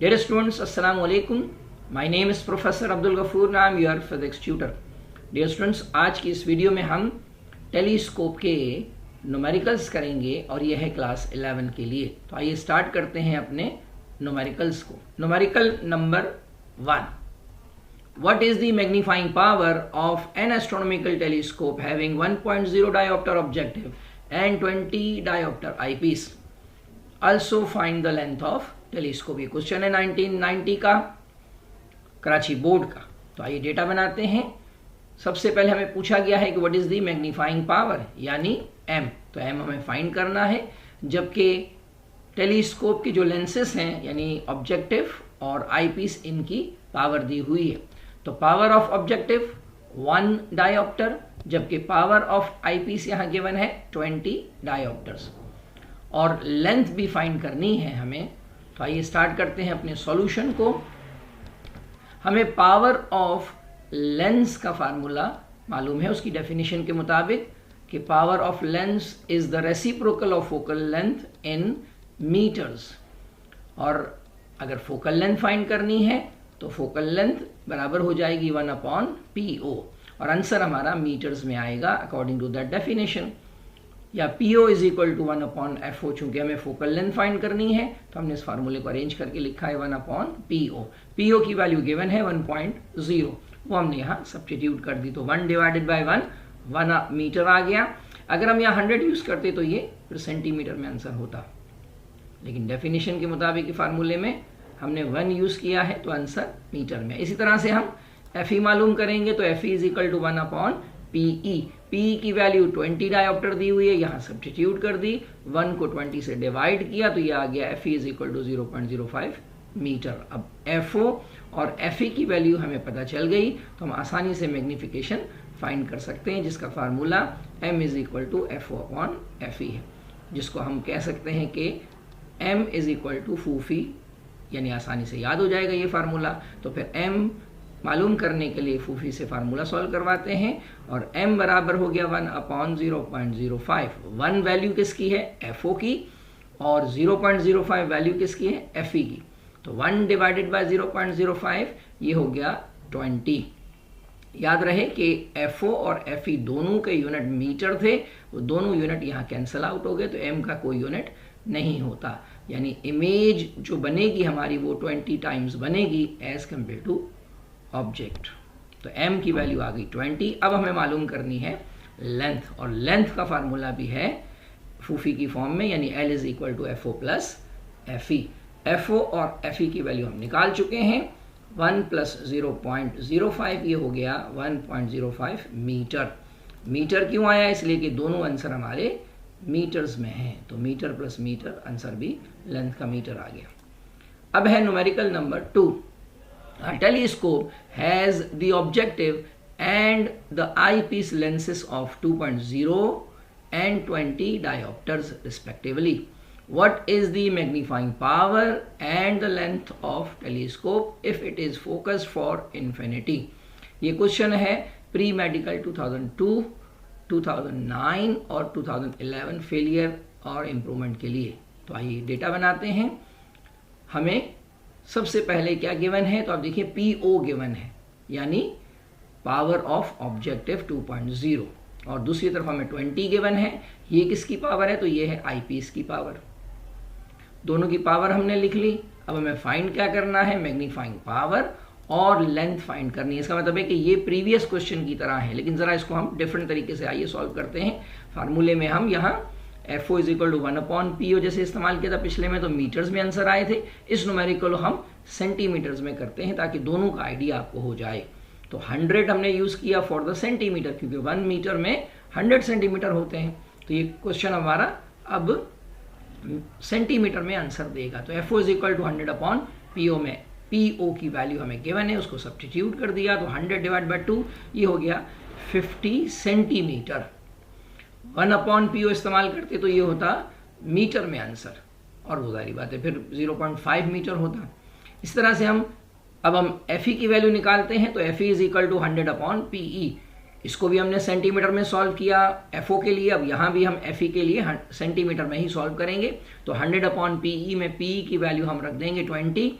Dear students, Assalamu alaikum. My name is Professor Abdul Ghafoor and I am your physics tutor. Dear students, आज की इस video में हम telescope के numericals करेंगे और यह है क्लास 11 के लिए। तो आइए स्टार्ट करते हैं अपने न्यूमेरिकल्स को। Numerical number 1. What is the magnifying power of an astronomical telescope having 1.0 diopter objective and 20 diopter eyepiece? Also find the length of telescope. ये क्वेश्चन है 1990 का, कराची बोर्ड का। तो आइए डेटा बनाते हैं। सबसे पहले हमें पूछा गया है कि what is the magnifying power, यानी m। तो m हमें फाइंड करना है, जबकि टेलीस्कोप की जो लेंसेस हैं यानी ऑब्जेक्टिव और आईपीस, इनकी पावर दी हुई है। तो पावर ऑफ ऑब्जेक्टिव 1 डायोप्टर, जबकि पावर ऑफ आईपीस यहाँ गिवन है 20 डायोप्टर्स, और लेंथ भी फाइंड करनी है हमें। तो आइए स्टार्ट करते हैं अपने सॉल्यूशन को। हमें पावर ऑफ लेंस का फार्मूला मालूम है, उसकी डेफिनेशन के मुताबिक कि power of lens is the reciprocal of focal length in metres. और अगर फोकल लेंथ फाइंड करनी है तो फोकल लेंथ बराबर हो जाएगी 1/PO, और आंसर हमारा मीटर्स में आएगा अकॉर्डिंग टू दैट डेफिनेशन। या PO is equal to 1/FO। चूंकि हमें फोकल लेंथ फाइंड करनी है तो हमने इस फार्मूले को अरेंज करके लिखा है 1/PO। PO की वैल्यू गिवन है 1.0, वो हमने यहाँ सब्स्टिट्यूट कर दी। तो 1 डिवाइडेड बाई 1 मीटर आ गया। अगर हम यहाँ 100 यूज करते तो ये फिर सेंटीमीटर में आंसर होता, लेकिन डेफिनेशन के मुताबिक फार्मूले में हमने 1 यूज किया है तो आंसर मीटर में। इसी तरह से हम FE मालूम करेंगे तो FE is equal to 1/PE। PE की वैल्यू 20 डायोप्टर दी हुई है, यहाँ सब्स्टिट्यूट कर दी, 1 को 20 से डिवाइड किया तो ये आ गया FE is equal to 0.05 metre. अब FO और FE की वैल्यू हमें पता चल गई तो हम आसानी से मैग्निफिकेशन फाइंड कर सकते हैं, जिसका formula M is equal to FO/FE है, जिसको हम कह सकते हैं कि M इज इक्वल टू फूफी, यानी आसानी से याद हो जाएगा ये फार्मूला। तो फिर M मालूम करने के लिए फूफी से फार्मूला सॉल्व करवाते हैं, और m बराबर हो गया 1/0.05। 1 वैल्यू किसकी है? FO की, और 0.05 वैल्यू किसकी है? FE की। तो 1 डिवाइडेड बाय 0.05 ये हो गया 20। याद रहे कि FO और FE दोनों के यूनिट मीटर थे, वो दोनों यूनिट यहाँ कैंसल आउट हो गए, तो m का कोई यूनिट नहीं होता, यानी इमेज जो बनेगी हमारी वो 20 टाइम्स बनेगी एज कम्पेयर टू ऑब्जेक्ट। तो m की वैल्यू आ गई 20। अब हमें मालूम करनी है लेंथ, और लेंथ का फार्मूला भी है फूफी की फॉर्म में, यानी L is equal to FO plus FE। FO और FE की वैल्यू हम निकाल चुके हैं। 1 प्लस 0.05 ये हो गया 1.05 मीटर। मीटर क्यों आया? इसलिए कि दोनों आंसर हमारे मीटर्स में हैं, तो मीटर प्लस मीटर, आंसर भी लेंथ का मीटर आ गया। अब है numerical number 2. A telescope has the objective and the eyepiece lenses of 2.0 and 20 diopters respectively. What is the magnifying power and the length of telescope if it is focused for infinity? ये question है pre medical 2002, 2009 और 2011 failure और improvement के लिए। तो आइए data बनाते हैं। हमें सबसे पहले क्या गिवन है? तो आप देखिए PO गिवन है, यानी पावर ऑफ ऑब्जेक्टिव 2.0, और दूसरी तरफ हमें 20 गिवन है। ये किसकी पावर है? तो ये है आईपीस की पावर। दोनों की पावर हमने लिख ली। अब हमें फाइंड क्या करना है? मैग्नीफाइंग पावर और लेंथ फाइंड करनी है। इसका मतलब है कि ये प्रीवियस क्वेश्चन की तरह है, लेकिन जरा इसको हम डिफरेंट तरीके से आइए सॉल्व करते हैं। फार्मूले में हम यहाँ FO is equal to 1/PO जैसे इस्तेमाल किया था पिछले में, तो मीटर्स में आंसर आए थे। इस न्यूमेरिकल हम सेंटीमीटर्स में करते हैं ताकि दोनों का आइडिया आपको हो जाए। तो 100 हमने यूज किया फॉर द सेंटीमीटर, क्योंकि 1 मीटर में 100 सेंटीमीटर होते हैं। तो ये क्वेश्चन हमारा अब सेंटीमीटर में आंसर देगा। तो FO is equal to 100/PO में PO की वैल्यू हमें गिवन है, उसको सब्स्टिट्यूट कर दिया, तो 100 डिवाइड बाई 2 ये हो गया 50 सेंटीमीटर। 1/PO इस्तेमाल करते तो ये होता मीटर में आंसर, और वो सारी बात है फिर 0.5 मीटर होता। इस तरह से हम FE की वैल्यू निकालते हैं, तो FE is equal to 100/PE। इसको भी हमने सेंटीमीटर में सॉल्व किया FO के लिए, अब यहाँ भी हम FE के लिए सेंटीमीटर में ही सॉल्व करेंगे। तो 100/PE में PE की वैल्यू हम रख देंगे 20,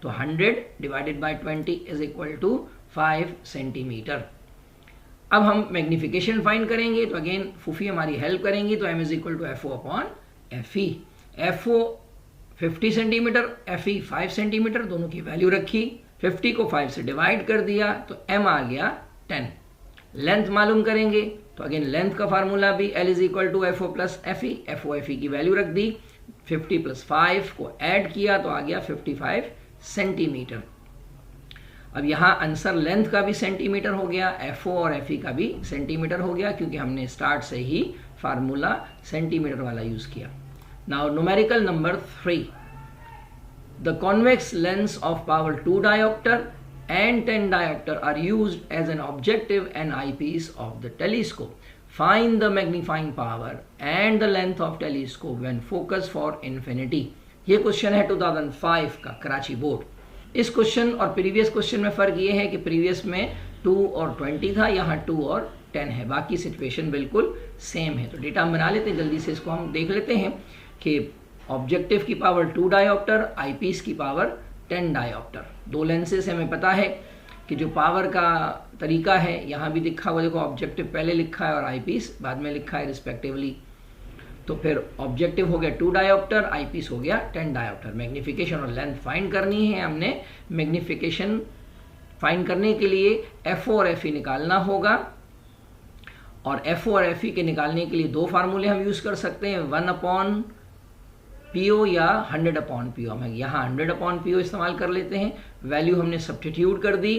तो 100 divided by 20 is equal to 5 centimetre. अब हम मैग्निफिकेशन फाइंड करेंगे, तो अगेन फूफी हमारी हेल्प करेंगी, तो m is equal to FO upon FE। FO 50 centimetre, FE 5 centimetre, दोनों की वैल्यू रखी, 50 को 5 से डिवाइड कर दिया तो m आ गया 10। लेंथ मालूम करेंगे, तो अगेन लेंथ का फार्मूला भी L is equal to FO plus FE। FO FE की वैल्यू रख दी, 50 प्लस 5 को ऐड किया तो आ गया 55 सेंटीमीटर। अब यहाँ आंसर लेंथ का भी सेंटीमीटर हो गया, FO और FE का भी सेंटीमीटर हो गया, क्योंकि हमने स्टार्ट से ही फार्मूला सेंटीमीटर वाला यूज किया। Now numerical number 3, the convex lens of power 2 dioptre and 10 diopter are used as an objective and eyepiece of the telescope. Find the magnifying power and the length of telescope when focus for infinity. ये question है 2005 का Karachi board. इस question और previous question में फर्क ये है कि प्रीवियस में 2 और 20 था, यहाँ 2 और 10 है, बाकी सिचुएशन बिल्कुल सेम है। तो डेटा हम बना लेते हैं, जल्दी से इसको हम देख लेते हैं कि ऑब्जेक्टिव की पावर 2 डायोप्टर, आईपीस की पावर 10 डायोप्टर। दो लेंसेज हमें पता है कि जो पावर का तरीका है, यहाँ भी लिखा हुआ देखो, ऑब्जेक्टिव पहले लिखा है और आईपीस बाद में लिखा है रिस्पेक्टिवली। तो फिर ऑब्जेक्टिव हो गया 2 डायोप्टर, आईपीस हो गया 10 डायोप्टर। मैग्निफिकेशन और लेंथ फाइंड करनी है हमने। मैग्निफिकेशन फाइंड करने के लिए FO और FE निकालना होगा, और FO और FE के निकालने के लिए दो फार्मूले हम यूज कर सकते हैं, 1 अपॉन PO या 100 अपॉन PO। हम यहाँ 100 अपॉन PO इस्तेमाल कर लेते हैं। वैल्यू हमने सब्स्टिट्यूट कर दी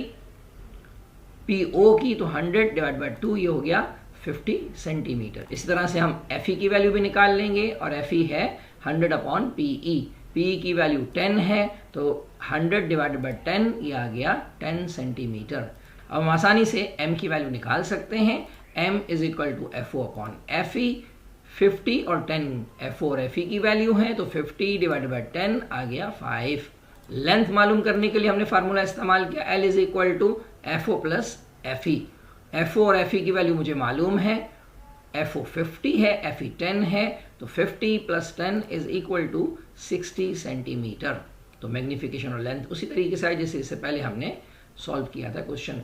PO की, तो 100 डिवाइड बाय 2 ये हो गया 50 सेंटीमीटर। इसी तरह से हम FE की वैल्यू भी निकाल लेंगे, और FE है 100 अपॉन PE। PE की वैल्यू 10 है, तो 100 डिवाइडेड बाय 10 ये आ गया 10 सेंटीमीटर। अब हम आसानी से M की वैल्यू निकाल सकते हैं। M is equal to FO upon FE। 50 और 10 FO और FE की वैल्यू है, तो 50 डिवाइडेड बाय 10 आ गया 5। लेंथ मालूम करने के लिए हमने फार्मूला इस्तेमाल किया, L is equal to FO plus FE। FO और FE की वैल्यू मुझे मालूम है, FO 50 है, FE 10 है, तो 50 plus 10 is equal to 60 centimetre. तो मैग्निफिकेशन और लेंथ उसी तरीके से है जैसे इससे पहले हमने सॉल्व किया था क्वेश्चन।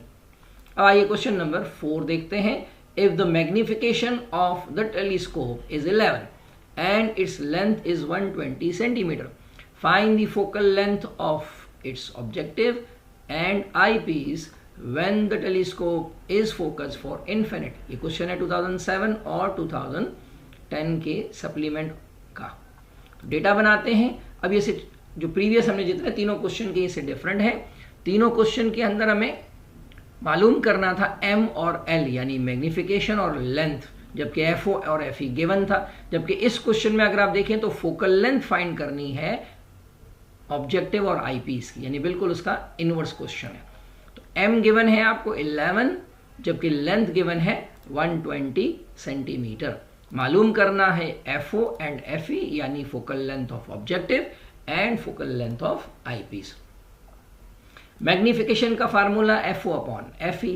अब आइए क्वेश्चन नंबर 4 देखते हैं। If the magnification of the telescope is 11 and its length is 120 centimeter, find the focal length of its objective and eyepiece when the telescope is focused for infinite। ये question है 2007 और 2010 के supplement का। Data बनाते हैं। अब ये जो प्रीवियस हमने जितने तीनों क्वेश्चन के, इससे डिफरेंट है। तीनों क्वेश्चन के अंदर हमें मालूम करना था M और L, यानी मैग्निफिकेशन और लेंथ, जबकि FO और FE गिवन था। जबकि इस क्वेश्चन में अगर आप देखें तो फोकल लेंथ फाइंड करनी है ऑब्जेक्टिव और आईपीस की, यानी बिल्कुल उसका इनवर्स क्वेश्चन है। तो M गिवन है आपको 11, जबकि लेंथ गिवन है 120 सेंटीमीटर। मालूम करना है FO एंड FE, यानी focal length of objective and focal length of eyepiece. Magnification का formula FO upon FE।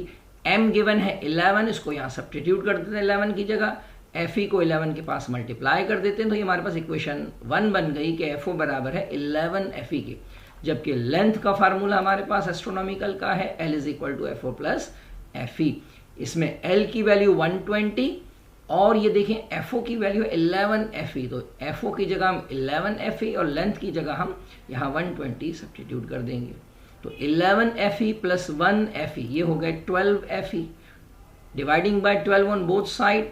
M given है 11, इसको यहाँ सब्स्टिट्यूट कर देते हैं 11 की जगह, FE को 11 के पास मल्टीप्लाई कर देते हैं, तो ये हमारे पास इक्वेशन 1 बन गई कि FO बराबर है 11 FE के। जबकि लेंथ का फार्मूला हमारे पास एस्ट्रोनॉमिकल का है, L is equal to FO plus FE। इसमें L की वैल्यू 120 और ये देखें FO की वैल्यू 11 FE, तो FO की जगह हम 11 FE और लेंथ की जगह हम यहाँ 120 सब्स्टिट्यूट कर देंगे। तो 11 FE प्लस 1 FE ये हो गए 12 FE। Dividing by 12 on both side,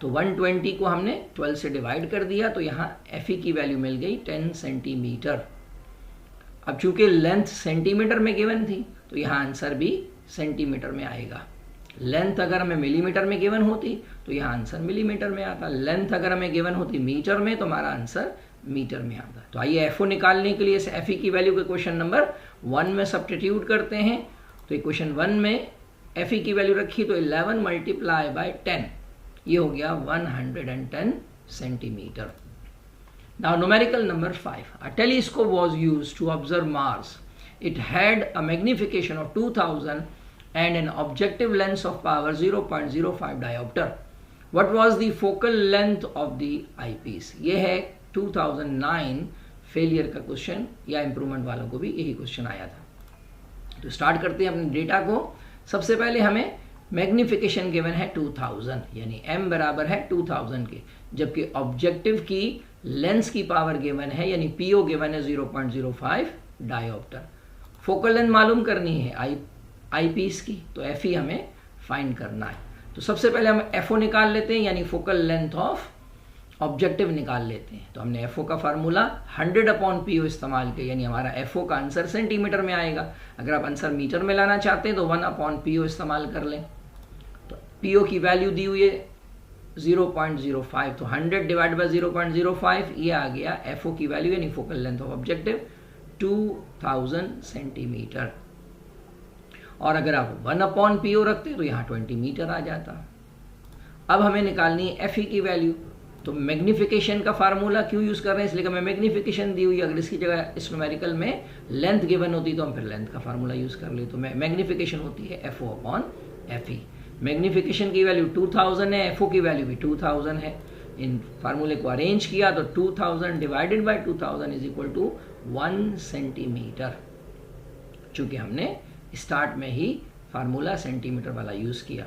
तो 120 को हमने 12 से डिवाइड कर दिया, तो यहाँ FE की वैल्यू मिल गई 10 सेंटीमीटर। अब चूंकि लेंथ सेंटीमीटर में गिवन थी, तो यहाँ आंसर भी सेंटीमीटर में आएगा। लेंथ अगर हमें मिलीमीटर में गिवन होती तो यहाँ आंसर मिलीमीटर में आता। लेंथ अगर हमें गिवन होती मीटर में, तो हमारा आंसर मीटर में आता। तो आइए FO निकालने के लिए FE की वैल्यू को क्वेश्चन नंबर 1 में सब्स्टिट्यूट करते हैं। तो इक्वेशन 1 में FE की वैल्यू रखी, तो 11 मल्टीप्लाई बाय 10 ये हो गया 110 centimetre. Now numerical number 5, a telescope was used to observe Mars. It had a magnification of 2000 and an objective lens of power 0.05 diopter. What was the focal length of the eyepiece? ये है 2009 failure का question या improvement वालों को भी यही question आया था। तो स्टार्ट करते हैं अपने डेटा को। सबसे पहले हमें मैग्निफिकेशन गिवन है 2000, यानी m बराबर है 2000 के, जबकि ऑब्जेक्टिव की लेंस की पावर गिवन है, यानी PO गिवन है 0.05 डायोप्टर। फोकल लेंथ मालूम करनी है आई पीस की, तो FE हमें फाइंड करना है। तो सबसे पहले हम FO निकाल लेते हैं, यानी फोकल लेंथ ऑफ ऑब्जेक्टिव निकाल लेते हैं। तो हमने FO का फार्मूला 100/PO इस्तेमाल किया, यानी हमारा FO का आंसर सेंटीमीटर में आएगा। अगर आप आंसर मीटर में लाना चाहते हैं तो 1/PO इस्तेमाल कर लें। तो PO की वैल्यू दी हुई है 0.05, तो 100 डिवाइड बाय 0.05, ये आ गया FO की वैल्यू, यानी focal length of objective 2000 centimetre. और अगर आप 1/PO रखते तो यहाँ 20 मीटर आ जाता। अब हमें निकालनी है FE की वैल्यू। तो मैग्निफिकेशन का फार्मूला क्यों यूज कर रहे हैं, इसलिए कि हमें मैग्निफिकेशन दी हुई, अगर इसकी जगह इस न्यूमेरिकल में लेंथ गिवन होती तो हम फिर लेंथ का फार्मूला यूज कर ले। तो मैग्निफिकेशन होती है FO/FE। मैग्निफिकेशन की वैल्यू 2000 है, FO की वैल्यू भी 2000 है। इन फार्मूले को अरेंज किया तो 2000 divided by 2000 is equal to 1 centimetre, चूंकि हमने स्टार्ट में ही फार्मूला सेंटीमीटर वाला यूज किया।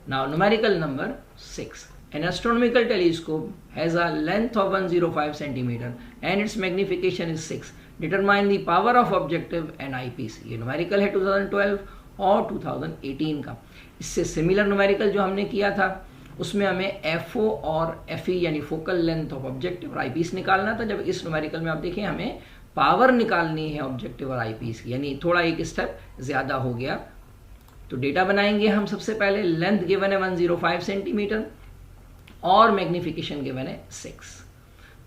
Now numerical number 6, an astronomical telescope has a length of 105 centimeter and its magnification is 6. Determine the power of objective and eyepiece. ये numerical है 2012 और 2018 का। इससे सिमिलर न्यूमेरिकल जो हमने किया था उसमें हमें FO और FE यानी फोकल लेंथ ऑफ ऑब्जेक्टिव और आईपीस निकालना था। जब इस न्यूमेरिकल में आप देखें हमें पावर निकालनी है ऑब्जेक्टिव और आईपीस की, यानी थोड़ा एक स्टेप ज्यादा हो गया। तो डेटा बनाएंगे हम। सबसे पहले लेंथ गिवन है 105 सेंटीमीटर और मैग्निफिकेशन गिवन है 6।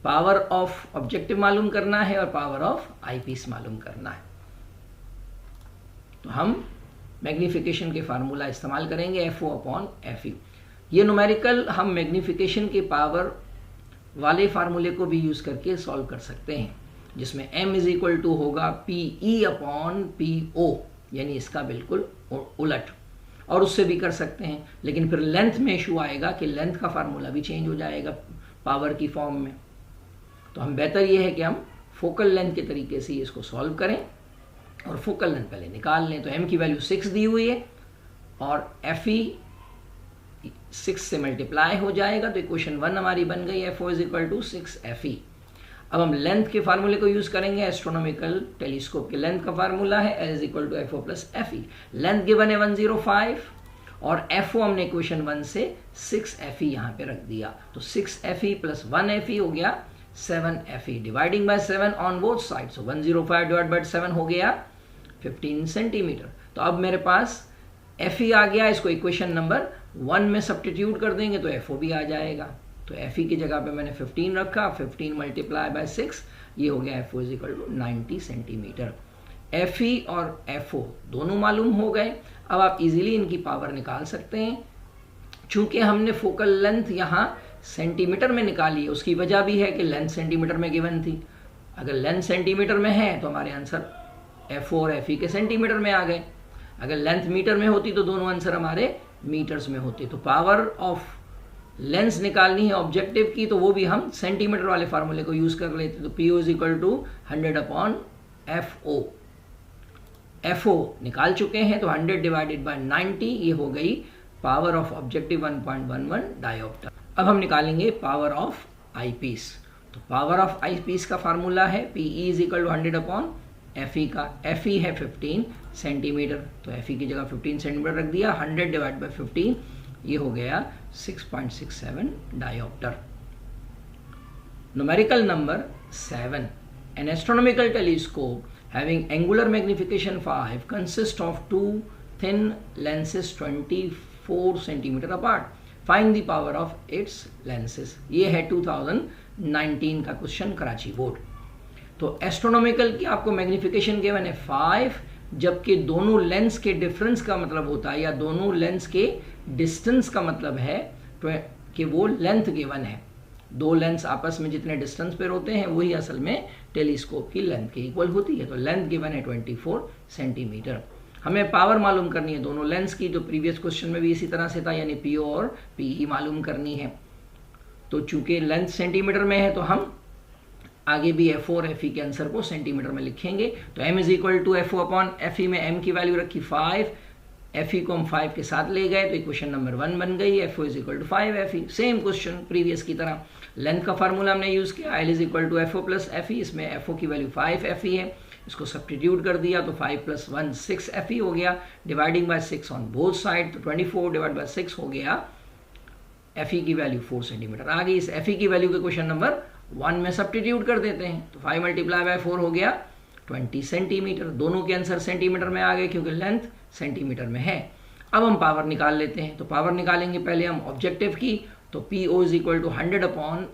पावर ऑफ ऑब्जेक्टिव मालूम करना है और पावर ऑफ आईपीस मालूम करना है। तो हम मैग्निफिकेशन के फार्मूला इस्तेमाल करेंगे FO/FE। ये न्यूमेरिकल हम मैग्निफिकेशन के पावर वाले फार्मूले को भी यूज करके सॉल्व कर सकते हैं, जिसमें m इज इक्वल टू होगा PE/PO, यानी इसका बिल्कुल उलट, और उससे भी कर सकते हैं। लेकिन फिर लेंथ में इशू आएगा कि लेंथ का फार्मूला भी चेंज हो जाएगा पावर की फॉर्म में। तो हम बेहतर ये है कि हम फोकल लेंथ के तरीके से इसको सॉल्व करें और फोकल लेंथ पहले निकाल लें। तो m की वैल्यू 6 दी हुई है और FE 6 से मल्टीप्लाई हो जाएगा, तो इक्वेशन 1 हमारी बन गई FO is equal to 6 FE। अब हम लेंथ के फार्मूले को यूज करेंगे। एस्ट्रोनॉमिकल टेलीस्कोप के लेंथ का फार्मूला है L is equal to FO+FE। Length given है 105 और FO हमने इक्वेशन 1 से 6 FE यहाँ पे रख दिया। तो 6 FE प्लस 1 FE हो गया 7 FE। Dividing by 7 on both side, so 105 divide by 7 हो गया 15 सेंटीमीटर। तो अब मेरे पास FE आ गया, इसको इक्वेशन नंबर 1 में सब्स्टिट्यूट कर देंगे तो FO भी आ जाएगा। तो FE की जगह पे मैंने 15 रखा, 15 मल्टीप्लाई बाय 6, ये हो गया FO is equal to 90 centimetre. FE और FO दोनों मालूम हो गए। अब आप इजीली इनकी पावर निकाल सकते हैं। चूंकि हमने फोकल लेंथ यहाँ सेंटीमीटर में निकाली है, उसकी वजह भी है कि लेंथ सेंटीमीटर में गिवन थी। अगर लेंथ सेंटीमीटर में है तो हमारे आंसर FO और FE के सेंटीमीटर में आ गए। अगर लेंथ मीटर में होती तो दोनों आंसर हमारे मीटर्स में होते। तो पावर ऑफ लेंस निकालनी है ऑब्जेक्टिव की, तो वो भी हम सेंटीमीटर वाले फार्मूले को यूज कर लेते। तो PO is equal to 100/FO। FO निकाल चुके हैं, तो 100 डिवाइडेड बाय 90, ये हो गई पावर ऑफ ऑब्जेक्टिव 1.11 डायोप्टर। अब हम निकालेंगे पावर ऑफ आईपीस। तो पावर ऑफ आईपीस का फार्मूला है PE is equal to 100/FE का। FE है 15 सेंटीमीटर, तो FE की जगह 15 सेंटीमीटर रख दिया। 100 डिवाइड बाय 15, ये हो गया 6.67 dioptre. Numerical number 7, an astronomical telescope having angular magnification 5 consists of two thin lenses 24 centimeter apart. Find the power of its lenses. ये है 2019 का क्वेश्चन कराची बोर्ड। तो एस्ट्रोनॉमिकल की आपको मैग्निफिकेशन गिवन है 5, जबकि दोनों लेंस के डिफरेंस का मतलब होता है, या दोनों लेंस के डिस्टेंस का मतलब है कि वो लेंथ गिवन है। दो लेंस आपस में जितने डिस्टेंस पर होते हैं वही असल में टेलीस्कोप की लेंथ के इक्वल होती है। तो लेंथ गिवन है 24 सेंटीमीटर। हमें पावर मालूम करनी है दोनों लेंस की, जो प्रीवियस क्वेश्चन में भी इसी तरह से था, यानी PO और PE मालूम करनी है। तो चूंकि लेंथ सेंटीमीटर में है तो हम आगे भी एफ और एफ ई के आंसर को सेंटीमीटर में लिखेंगे। तो m is equal to F upon F E में m की वैल्यू रखी 5, एफ ई को हम 5 के साथ ले गए तो इक्वेशन नंबर 1 बन गई, F O is equal to 5 F E. Same question previous की तरह, लेंथ का फार्मूला हमने यूज किया, L is equal to F O plus F E, इसमें एफ ओ की वैल्यू 5 एफ ई है, इसको सब्स्टिट्यूट कर दिया तो 5 + 1 6 एफ ई हो गया, dividing by 6 on both side तो 24 डिवाइड बाय 6 हो गया, एफ ई की वैल्यू 4 सेंटीमीटर आ गई। इस एफ ई की वैल्यू के क्वेश्चन नंबर 1 में सब्स्टिट्यूट कर देते हैं तो 5 × 4 हो गया 20 सेंटीमीटर। दोनों के आंसर सेंटीमीटर में आ गए क्योंकि लेंथ सेंटीमीटर में है। अब हम पावर निकाल लेते हैं, तो पावर निकालेंगे पहले हम ऑब्जेक्टिव की, तो PO is equal to 100 upon,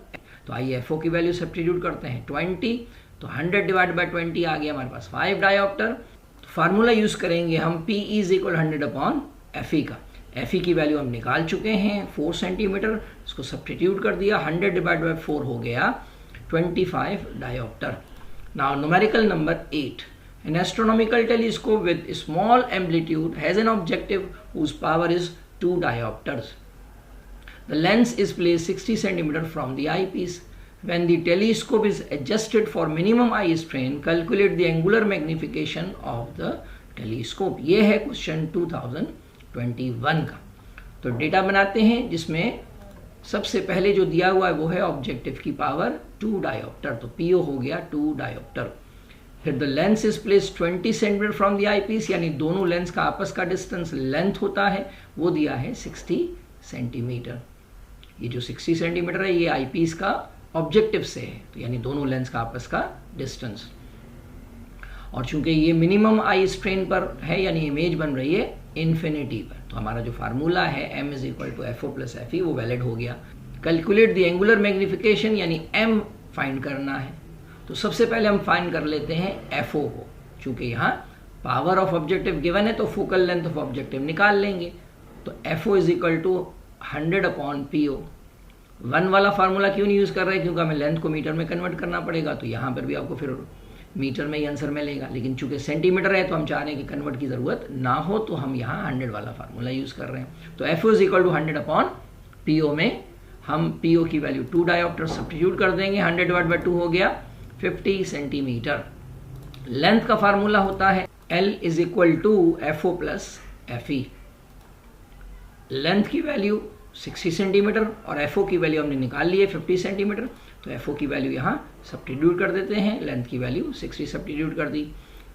तो आइए FO की वैल्यू सब्स्टिट्यूट करते हैं 20, तो 100 डिवाइड बाय 20 आ गया हमारे पास 5 डायोप्टर। फार्मूला यूज करेंगे हम P is equal 100 upon FE का, FE की वैल्यू हम निकाल चुके हैं 4 सेंटीमीटर, इसको सब्स्टिट्यूट कर दिया, 100 डिवाइड बाय 4 हो गया 25 dioptre. Now numerical number 8, an astronomical telescope with small amplitude has an objective whose power is 2 diopters. The lens is placed 60 cm from the eyepiece. When the telescope is adjusted for minimum eye strain, calculate the angular magnification of the telescope. ये है question 2021 का। तो data बनाते हैं जिसमें सबसे पहले जो दिया हुआ है वो है ऑब्जेक्टिव की पावर 2 डायोप्टर, तो PO हो गया 2 डायोप्टर। फिर the lens is place 20 centimetre from the eyepiece, यानी दोनों लेंस का आपस का डिस्टेंस लेंथ होता है वो दिया है 60 सेंटीमीटर। ये जो 60 सेंटीमीटर है ये आई पीस का ऑब्जेक्टिव से है, तो यानी दोनों लेंस का आपस का डिस्टेंस। और चूंकि ये मिनिमम आई स्ट्रेन पर है यानी इमेज बन रही है इन्फिनिटी पर, तो हमारा जो फार्मूला है m is equal to F O plus F E वो वैलिड हो गया। कैलकुलेट द एंगुलर मैग्निफिकेशन यानी m फाइंड करना है, तो सबसे पहले हम फाइंड कर लेते हैं FO को, चूंकि यहाँ पावर ऑफ ऑब्जेक्टिव गिवन है तो फोकल लेंथ ऑफ ऑब्जेक्टिव निकाल लेंगे। तो FO is equal to 100 upon PO। 1 वाला फार्मूला क्यों नहीं यूज कर रहे हैं, क्योंकि हमें लेंथ को मीटर में कन्वर्ट करना पड़ेगा, तो यहाँ पर भी आपको फिर मीटर में ही आंसर मिलेगा, लेकिन चूंकि सेंटीमीटर है तो हम चाह रहे हैं कि कन्वर्ट की जरूरत ना हो, तो हम यहाँ 100 वाला फार्मूला यूज कर रहे हैं। तो FO is equal to 100 upon PO में हम PO की वैल्यू 2 डायोप्टर सब्स्टिट्यूट कर देंगे, 100 डिवाइड बाय 2 हो गया 50 सेंटीमीटर। लेंथ का फार्मूला होता है L is equal to FO plus FE। Length की वैल्यू 60 सेंटीमीटर और FO की वैल्यू हमने निकाल ली है 50 सेंटीमीटर, तो FO की वैल्यू यहाँ सब्स्टिट्यूट कर देते हैं, लेंथ की वैल्यू 60 सब्स्टिट्यूट कर दी,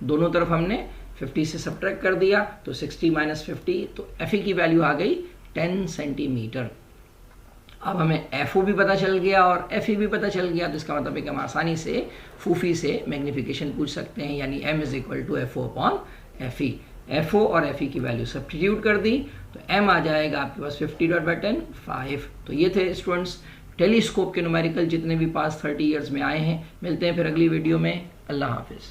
दोनों तरफ हमने 50 से सब्ट्रैक्ट कर दिया तो 60 माइनस 50, तो FE की वैल्यू आ गई 10 सेंटीमीटर। अब हमें FO भी पता चल गया और FE भी पता चल गया, तो इसका मतलब है कि हम आसानी से फूफी से मैग्निफिकेशन पूछ सकते हैं, यानी m is equal to FO upon FE। FO और FE की वैल्यू सब्स्टिट्यूट कर दी तो m आ जाएगा आपके पास 50/10 5। तो ये थे स्टूडेंट्स टेलीस्कोप के न्यूमेरिकल जितने भी पास 30 ईयर्स में आए हैं। मिलते हैं फिर अगली वीडियो में। अल्लाह हाफिज़।